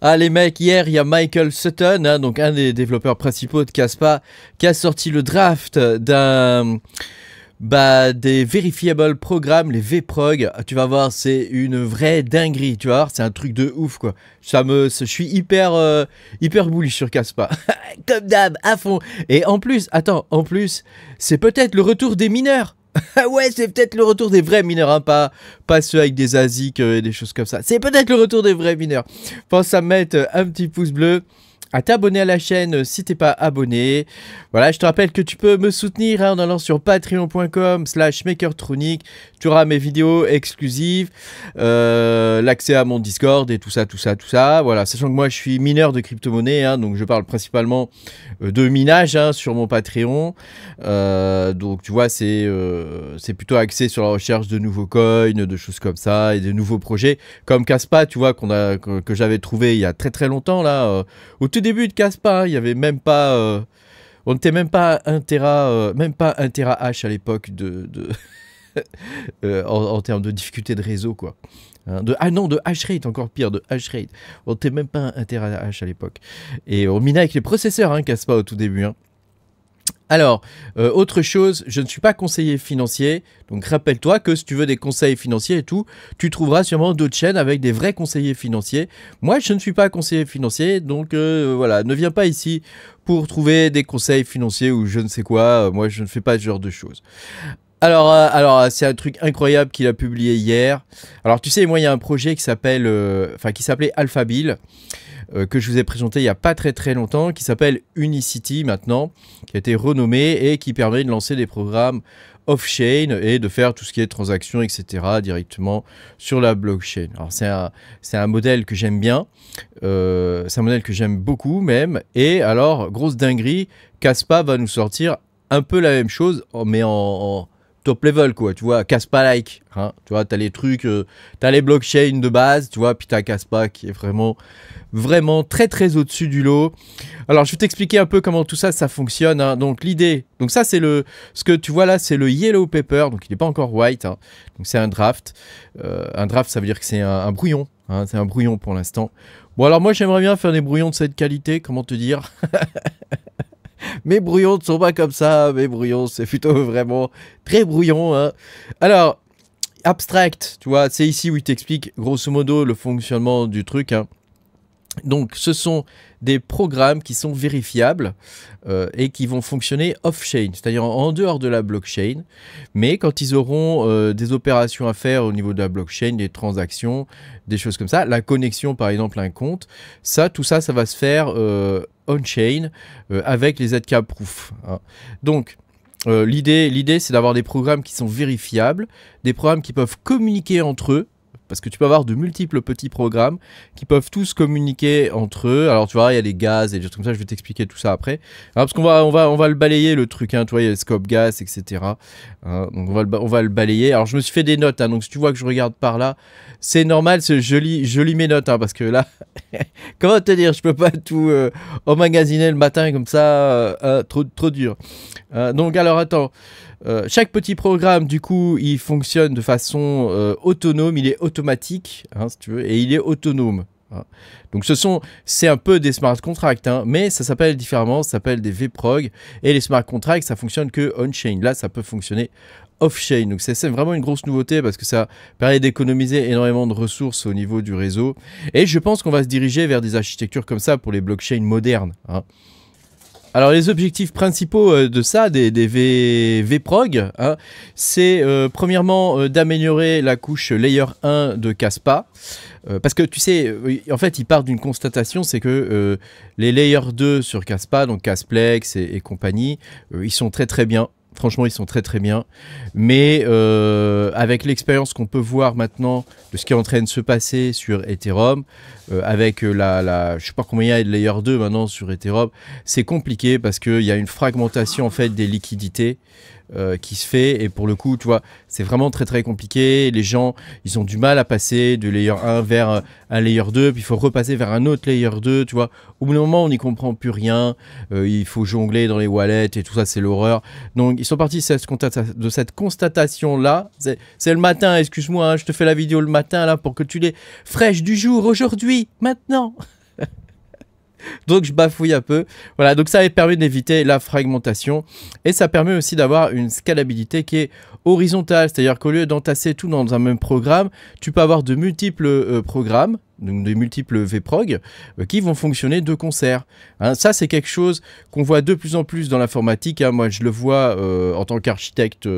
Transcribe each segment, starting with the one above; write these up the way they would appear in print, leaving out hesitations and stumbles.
Ah les mecs, hier il y a Michael Sutton, hein, donc un des développeurs principaux de Caspa, qui a sorti le draft des verifiable programmes, les VProg. Tu vas voir, c'est une vraie dinguerie, tu vas voir, c'est un truc de ouf quoi. Je suis hyper bullish sur Caspa, comme d'hab, à fond. Et en plus, c'est peut-être le retour des mineurs. Ah ouais, c'est peut-être le retour des vrais mineurs, hein, pas ceux avec des ASIC et des choses comme ça. C'est peut-être le retour des vrais mineurs. Pense à mettre un petit pouce bleu, à t'abonner à la chaîne si t'es pas abonné. Voilà, je te rappelle que tu peux me soutenir en allant sur patreon.com/makertronic. Tu auras mes vidéos exclusives, l'accès à mon Discord et tout ça. Voilà, sachant que moi je suis mineur de crypto-monnaie, hein, donc je parle principalement de minage hein, sur mon Patreon. Donc tu vois, c'est plutôt axé sur la recherche de nouveaux coins, de choses comme ça et de nouveaux projets comme Caspa, tu vois, que j'avais trouvé il y a très longtemps là. Au tout début de Caspa, hein, il y avait même pas, on n'était même pas un Tera, H à l'époque en termes de difficulté de réseau quoi. Hein, de hashrate, encore pire, de hashrate. On n'était même pas un Tera H à l'époque. Et on minait avec les processeurs, hein, Caspa au tout début. Hein. Alors, autre chose, je ne suis pas conseiller financier, donc rappelle-toi que si tu veux des conseils financiers et tout, tu trouveras sûrement d'autres chaînes avec des vrais conseillers financiers. Moi, je ne suis pas conseiller financier, donc voilà, ne viens pas ici pour trouver des conseils financiers ou je ne sais quoi, moi je ne fais pas ce genre de choses. Alors c'est un truc incroyable qu'il a publié hier. Alors tu sais, moi il y a un projet qui s'appelle, qui s'appelait Alphabill. Que je vous ai présenté il n'y a pas très longtemps, qui s'appelle Unicity maintenant, qui a été renommé et qui permet de lancer des programmes off-chain et de faire tout ce qui est transactions, etc. directement sur la blockchain. Alors c'est un modèle que j'aime bien, c'est un modèle que j'aime beaucoup même, et alors, grosse dinguerie, Caspa va nous sortir un peu la même chose, mais en top level quoi, tu vois, Caspa-like, hein, tu vois, t'as les trucs, t'as les blockchains de base, tu vois, puis t'as Caspa qui est vraiment très au-dessus du lot. Alors je vais t'expliquer un peu comment tout ça fonctionne, hein. Donc l'idée, donc ça c'est ce que tu vois là, c'est le yellow paper, donc il n'est pas encore white, hein. Donc c'est un draft, ça veut dire que c'est un brouillon, hein. C'est un brouillon pour l'instant. Bon alors moi j'aimerais bien faire des brouillons de cette qualité, comment te dire. Mes brouillons ne sont pas comme ça, mes brouillons c'est plutôt vraiment très brouillon, hein. Alors, abstract, tu vois, c'est ici où il t'explique grosso modo le fonctionnement du truc, hein. Donc ce sont des programmes qui sont vérifiables et qui vont fonctionner off-chain, c'est-à-dire en dehors de la blockchain, mais quand ils auront des opérations à faire au niveau de la blockchain, des transactions, des choses comme ça, la connexion par exemple à un compte, tout ça va se faire on-chain avec les ZK Proof. Hein. Donc l'idée c'est d'avoir des programmes qui sont vérifiables, des programmes qui peuvent communiquer entre eux, parce que tu peux avoir de multiples petits programmes qui peuvent tous communiquer entre eux. Alors tu vois, il y a des gaz et des choses comme ça, je vais t'expliquer tout ça après. Alors, parce qu'on va le balayer le truc, hein, tu vois, il y a le scope gas, etc. Hein, donc on va le balayer. Alors je me suis fait des notes, hein, donc si tu vois que je regarde par là, c'est normal, je lis mes notes, hein, parce que là, comment te dire, je peux pas tout emmagasiner le matin comme ça, trop dur. Donc alors attends. Chaque petit programme, du coup, il fonctionne de façon autonome, il est automatique, hein, si tu veux, et il est autonome. Hein. Donc c'est un peu des smart contracts, hein, mais ça s'appelle différemment, ça s'appelle des VProg, et les smart contracts, ça fonctionne que on-chain. Là, ça peut fonctionner off-chain. Donc c'est vraiment une grosse nouveauté parce que ça permet d'économiser énormément de ressources au niveau du réseau. Et je pense qu'on va se diriger vers des architectures comme ça pour les blockchains modernes. Hein. Alors les objectifs principaux de ça, des VProg, hein, c'est premièrement d'améliorer la couche Layer 1 de Caspa. Parce que tu sais, en fait, il part d'une constatation, c'est que les Layer 2 sur Caspa, donc Casplex et compagnie, ils sont très bien. Franchement, ils sont très bien. Mais avec l'expérience qu'on peut voir maintenant de ce qui est en train de se passer sur Ethereum, avec je sais pas combien il y a de layer 2 maintenant sur Ethereum, c'est compliqué parce qu'il y a une fragmentation en fait des liquidités qui se fait, et pour le coup, tu vois, c'est vraiment très compliqué. Les gens, ils ont du mal à passer de layer 1 vers un layer 2, puis il faut repasser vers un autre layer 2, tu vois. Au bout d'un moment, on n'y comprend plus rien, il faut jongler dans les wallets et tout ça, c'est l'horreur. Donc, ils sont partis de cette constatation-là. C'est le matin, excuse-moi, hein, je te fais la vidéo le matin, là, pour que tu les fraîches du jour, aujourd'hui, maintenant. Donc je bafouille un peu. Voilà, donc ça permet d'éviter la fragmentation et ça permet aussi d'avoir une scalabilité qui est horizontale, c'est-à-dire qu'au lieu d'entasser tout dans un même programme, tu peux avoir de multiples programmes, donc des multiples vprog qui vont fonctionner de concert. Hein, ça c'est quelque chose qu'on voit de plus en plus dans l'informatique. Hein. Moi je le vois en tant qu'architecte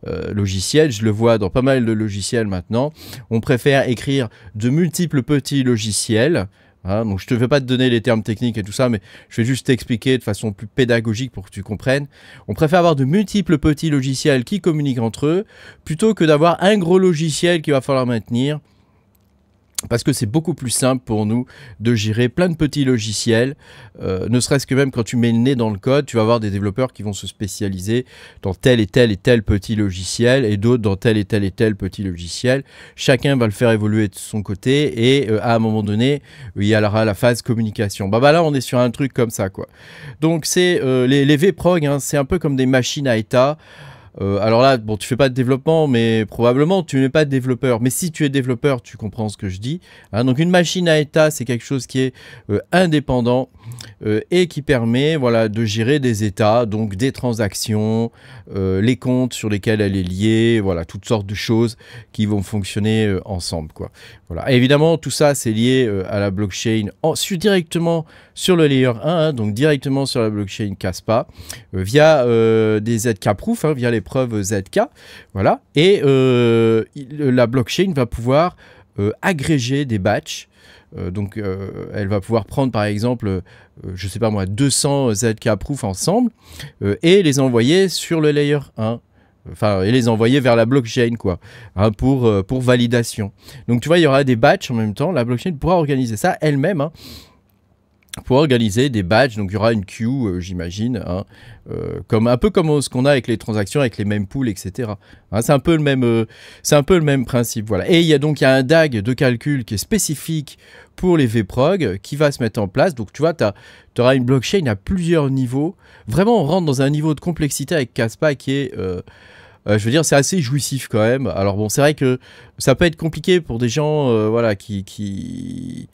logiciel, je le vois dans pas mal de logiciels maintenant. On préfère écrire de multiples petits logiciels. Hein, donc je ne vais pas te donner les termes techniques et tout ça, mais je vais juste t'expliquer de façon plus pédagogique pour que tu comprennes. On préfère avoir de multiples petits logiciels qui communiquent entre eux, plutôt que d'avoir un gros logiciel qu'il va falloir maintenir. Parce que c'est beaucoup plus simple pour nous de gérer plein de petits logiciels, ne serait-ce que même quand tu mets le nez dans le code, tu vas avoir des développeurs qui vont se spécialiser dans tel et tel et tel petit logiciel et d'autres dans tel et tel et tel petit logiciel. Chacun va le faire évoluer de son côté et à un moment donné, il y aura la phase communication. Bah là, on est sur un truc comme ça, quoi. Donc c'est les vprog, hein, c'est un peu comme des machines à état. Alors là, bon, tu fais pas de développement, mais probablement tu n'es pas de développeur. Mais si tu es développeur, tu comprends ce que je dis. Hein, donc une machine à état, c'est quelque chose qui est indépendant et qui permet, voilà, de gérer des états, donc des transactions, les comptes sur lesquels elle est liée, voilà, toutes sortes de choses qui vont fonctionner ensemble, quoi. Voilà. Et évidemment, tout ça, c'est lié à la blockchain directement sur le layer 1, hein, donc directement sur la blockchain Kaspa, via des ZK-proof, hein, via les preuves ZK, voilà. Et la blockchain va pouvoir agréger des batchs. Donc elle va pouvoir prendre par exemple, je sais pas moi, 200 ZK-proof ensemble et les envoyer sur le layer 1. Enfin, et les envoyer vers la blockchain, quoi, hein, pour validation. Donc tu vois, il y aura des batchs en même temps. La blockchain pourra organiser ça elle-même, hein, pour organiser des batchs. Donc il y aura une queue, j'imagine, hein, un peu comme ce qu'on a avec les transactions, avec les mempools, etc. Hein, c'est un peu le même principe, voilà. Et il y a un DAG de calcul qui est spécifique pour les vprog qui va se mettre en place. Donc tu vois, tu auras une blockchain à plusieurs niveaux. Vraiment, on rentre dans un niveau de complexité avec Kaspa qui est je veux dire, c'est assez jouissif quand même. Alors bon, c'est vrai que ça peut être compliqué pour des gens voilà, qui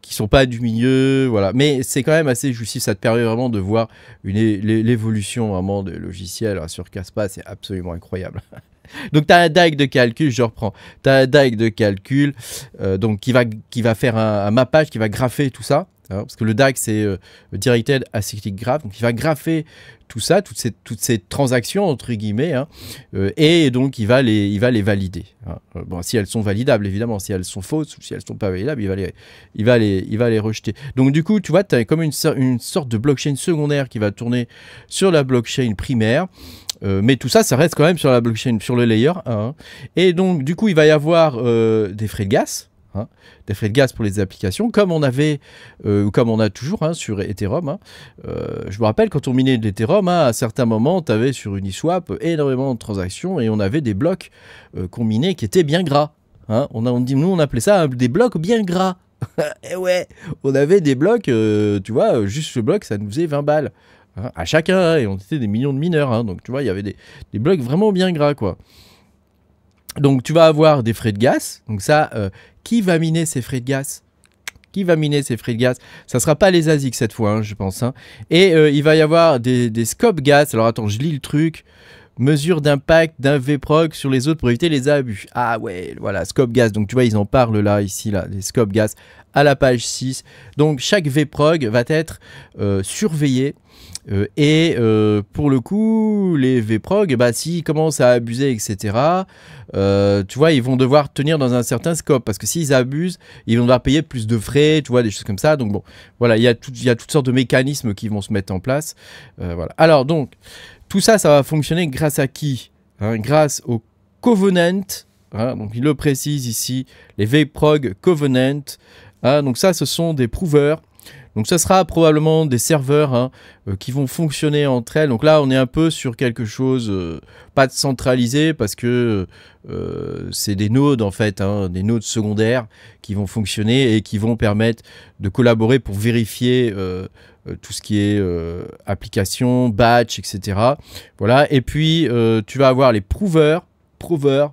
sont pas du milieu, voilà. Mais c'est quand même assez jouissif. Ça te permet vraiment de voir l'évolution vraiment de logiciels sur Kaspa. C'est absolument incroyable. Donc tu as un DAG de calcul, je reprends. Tu as un DAG de calcul donc qui va faire un mappage, qui va grapher tout ça. Hein, parce que le DAG, c'est Directed Acyclic Graph. Donc il va grapher tout ça, toutes ces transactions, entre guillemets, hein, et donc il va les valider. Hein. Bon, si elles sont validables, évidemment. Si elles sont fausses ou si elles ne sont pas validables, il va les rejeter. Donc du coup, tu vois, tu as comme une sorte de blockchain secondaire qui va tourner sur la blockchain primaire. Mais tout ça, ça reste quand même sur la blockchain, sur le layer 1. Hein. Et donc, du coup, il va y avoir des frais de gaz. Hein, des frais de gaz pour les applications, comme on avait, ou comme on a toujours hein, sur Ethereum. Hein. Je me rappelle, quand on minait de l'Ethereum, hein, à certains moments, tu avais sur Uniswap énormément de transactions et on avait des blocs qu'on minait qui étaient bien gras. Hein. Nous, on appelait ça des blocs bien gras. Et ouais, on avait des blocs, tu vois, juste ce bloc, ça nous faisait 20 balles. Hein, à chacun, hein, et on était des millions de mineurs. Hein, donc, tu vois, il y avait des blocs vraiment bien gras, quoi. Donc, tu vas avoir des frais de gaz. Donc, ça, qui va miner ces frais de gaz? Qui va miner ces frais de gaz? Ça ne sera pas les ASIC cette fois, hein, je pense. Hein. Et il va y avoir des scopes gaz. Alors, attends, je lis le truc. Mesure d'impact d'un vprog sur les autres pour éviter les abus. Ah ouais, voilà, scope gaz. Donc, tu vois, ils en parlent là, ici, là, les scopes gaz à la page 6. Donc, chaque vprog va être surveillé. Et pour le coup, les vprog, bah, s'ils commencent à abuser, etc., tu vois, ils vont devoir tenir dans un certain scope. Parce que s'ils abusent, ils vont devoir payer plus de frais, tu vois, des choses comme ça. Donc bon, voilà, il y a toutes sortes de mécanismes qui vont se mettre en place. Voilà. Alors donc, tout ça, ça va fonctionner grâce à qui? Hein, grâce au Covenant. Hein, donc il le précise ici, les vprog Covenant. Hein, donc ça, ce sont des prouveurs. Donc ça sera probablement des serveurs hein, qui vont fonctionner entre elles. Donc là, on est un peu sur quelque chose, pas de centralisé, parce que c'est des nodes en fait, hein, des nodes secondaires qui vont fonctionner et qui vont permettre de collaborer pour vérifier tout ce qui est application, batch, etc. Voilà. Et puis, tu vas avoir les prouveurs. Je sais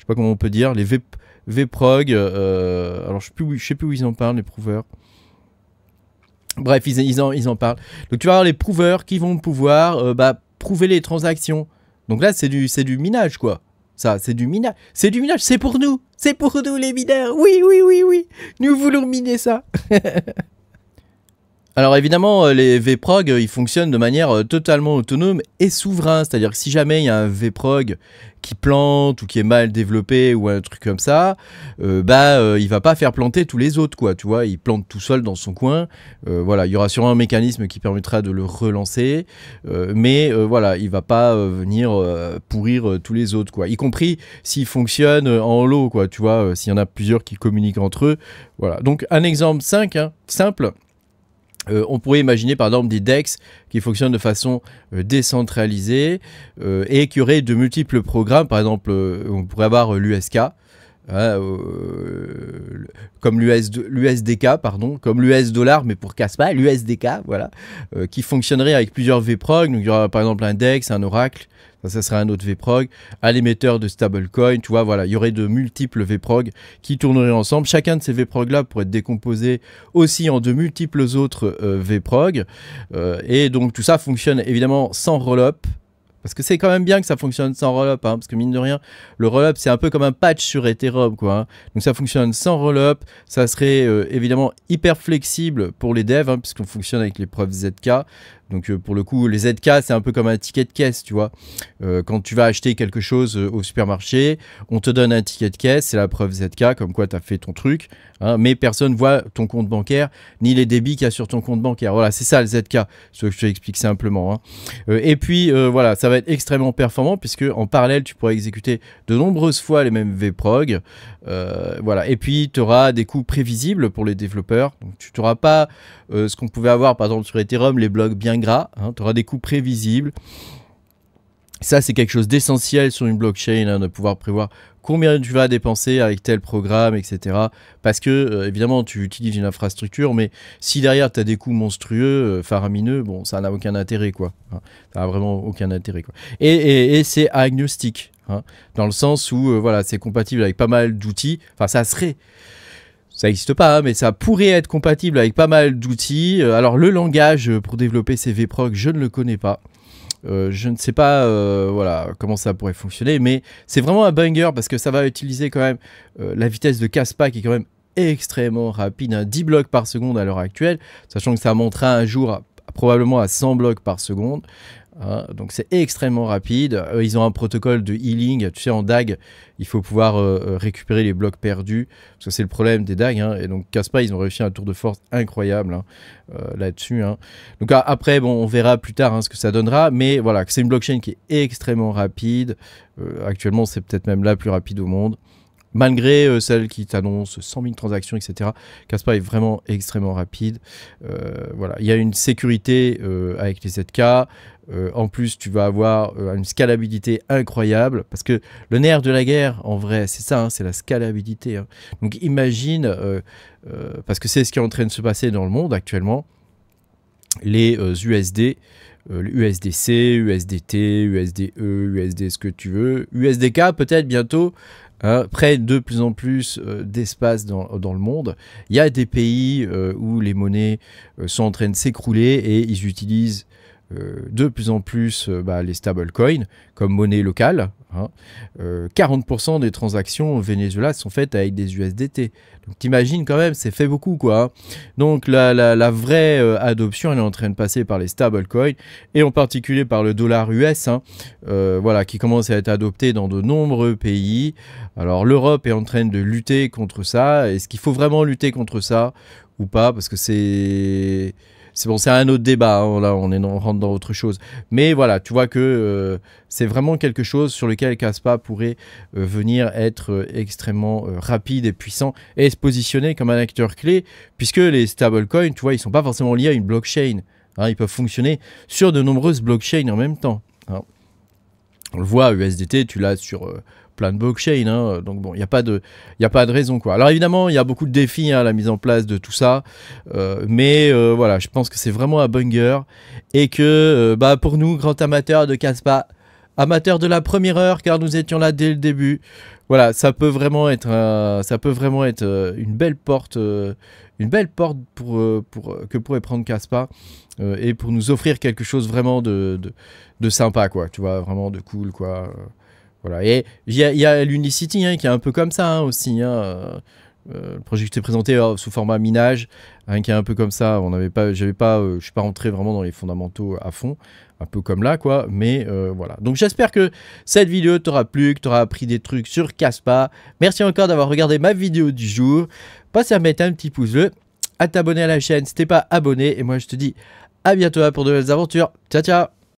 pas comment on peut dire, les vprog. Alors, je sais plus où ils en parlent, les prouveurs. Bref, ils en parlent. Donc tu vas avoir les prouveurs qui vont pouvoir prouver les transactions. Donc là, c'est du minage, quoi. Ça, c'est du minage. C'est du minage, c'est pour nous. C'est pour nous, les mineurs. Oui, oui, oui, oui. Nous voulons miner ça. Alors évidemment, les VProg, ils fonctionnent de manière totalement autonome et souverain. C'est-à-dire que si jamais il y a un VProg qui plante ou qui est mal développé ou un truc comme ça, il va pas faire planter tous les autres, quoi. Tu vois, il plante tout seul dans son coin. Voilà, il y aura sûrement un mécanisme qui permettra de le relancer, mais voilà, il va pas venir pourrir tous les autres, quoi. Y compris s'il fonctionne en lot, quoi. Tu vois, s'il y en a plusieurs qui communiquent entre eux. Voilà. Donc un exemple simple. On pourrait imaginer par exemple des DEX qui fonctionnent de façon décentralisée et qui auraient de multiples programmes. Par exemple, on pourrait avoir l'USK, comme l'USDK, pardon, comme l'US dollar, mais pour Kaspa, l'USDK, voilà, qui fonctionnerait avec plusieurs VProg. Donc il y aura par exemple un DEX, un Oracle. Ça serait un autre VProg, un émetteur de stablecoin, tu vois, voilà, il y aurait de multiples VProg qui tourneraient ensemble. Chacun de ces VProg-là pourrait être décomposé aussi en de multiples autres VProg. Et donc tout ça fonctionne évidemment sans rollup. Parce que c'est quand même bien que ça fonctionne sans rollup, hein, parce que mine de rien, le rollup c'est un peu comme un patch sur Ethereum, quoi. Hein. Donc ça fonctionne sans rollup, ça serait évidemment hyper flexible pour les devs, hein, puisqu'on fonctionne avec les preuves ZK. Donc pour le coup, les ZK, c'est un peu comme un ticket de caisse, tu vois. Quand tu vas acheter quelque chose au supermarché, on te donne un ticket de caisse, c'est la preuve ZK, comme quoi tu as fait ton truc, hein, mais personne ne voit ton compte bancaire, ni les débits qu'il y a sur ton compte bancaire. Voilà, c'est ça le ZK, ce que je te explique simplement. Hein. Et puis, voilà, ça va être extrêmement performant, puisque en parallèle, tu pourras exécuter de nombreuses fois les mêmes VProg. Voilà. Et puis, tu auras des coûts prévisibles pour les développeurs. Donc, tu n'auras pas ce qu'on pouvait avoir, par exemple, sur Ethereum, les blocs bien gras. Hein, tu auras des coûts prévisibles. Ça, c'est quelque chose d'essentiel sur une blockchain, hein, de pouvoir prévoir combien tu vas dépenser avec tel programme, etc. Parce que, évidemment, tu utilises une infrastructure, mais si derrière, tu as des coûts monstrueux, faramineux, bon, ça n'a aucun intérêt, quoi. Hein, ça n'a vraiment aucun intérêt, quoi. Et c'est agnostique, hein, dans le sens où, voilà, c'est compatible avec pas mal d'outils. Enfin, ça serait... Ça n'existe pas, hein, mais ça pourrait être compatible avec pas mal d'outils. Alors, le langage pour développer ces VProg, je ne le connais pas. Je ne sais pas voilà, comment ça pourrait fonctionner, mais c'est vraiment un banger parce que ça va utiliser quand même la vitesse de Kaspa qui est quand même extrêmement rapide, hein, 10 blocs par seconde à l'heure actuelle, sachant que ça montera un jour probablement à 100 blocs par seconde. Hein, donc c'est extrêmement rapide. Ils ont un protocole de healing. Tu sais, en DAG, il faut pouvoir récupérer les blocs perdus. Parce que c'est le problème des DAG. Hein, et donc Kaspa, ils ont réussi un tour de force incroyable, hein, là-dessus. Hein. Donc après, bon, on verra plus tard, hein, ce que ça donnera. Mais voilà, c'est une blockchain qui est extrêmement rapide. Actuellement, c'est peut-être même la plus rapide au monde. Malgré celle qui t'annonce 100 000 transactions, etc. Kaspa est vraiment extrêmement rapide. Voilà. Il y a une sécurité avec les ZK. En plus, tu vas avoir une scalabilité incroyable. Parce que le nerf de la guerre, en vrai, c'est ça, hein, c'est la scalabilité. Hein. Donc imagine, parce que c'est ce qui est en train de se passer dans le monde actuellement, les USD, USDC, USDT, USDE, USD ce que tu veux, USDK peut-être bientôt, hein, prennent de plus en plus d'espace dans le monde. Il y a des pays où les monnaies sont en train de s'écrouler et ils utilisent de plus en plus les stablecoins comme monnaie locale. Hein. 40% des transactions au Venezuela sont faites avec des USDT. Donc t'imagines quand même, c'est fait beaucoup, quoi. Hein. Donc la vraie adoption, elle est en train de passer par les stablecoins et en particulier par le dollar US, hein, voilà, qui commence à être adopté dans de nombreux pays. Alors l'Europe est en train de lutter contre ça. Est-ce qu'il faut vraiment lutter contre ça ou pas? Parce que c'est bon, c'est un autre débat, hein, là on rentre dans autre chose. Mais voilà, tu vois que c'est vraiment quelque chose sur lequel Kaspa pourrait venir être extrêmement rapide et puissant et se positionner comme un acteur clé, puisque les stablecoins, tu vois, ils ne sont pas forcément liés à une blockchain. Hein, ils peuvent fonctionner sur de nombreuses blockchains en même temps. Hein. On le voit, USDT, tu l'as sur... plein de blockchains, hein, donc bon, il n'y a pas de raison, quoi. Alors évidemment, il y a beaucoup de défis à la mise en place de tout ça, mais voilà, je pense que c'est vraiment un banger et que pour nous, grands amateurs de Kaspa, amateur de la première heure, car nous étions là dès le début. Voilà, ça peut vraiment être, une belle porte que pourrait prendre Caspa et pour nous offrir quelque chose vraiment de sympa, quoi. Tu vois, vraiment de cool, quoi. Voilà. Et il y a l'Unicity hein, qui est un peu comme ça hein, aussi. Hein, le projet qui t'ai présenté sous format minage, hein, qui est un peu comme ça. Je suis pas rentré vraiment dans les fondamentaux à fond, un peu comme là, quoi. Mais voilà. Donc j'espère que cette vidéo t'aura plu, que t'auras appris des trucs sur Caspa. Merci encore d'avoir regardé ma vidéo du jour. Pensez à mettre un petit pouce bleu, à t'abonner à la chaîne si t'es pas abonné. Et moi je te dis à bientôt pour de nouvelles aventures. Ciao ciao.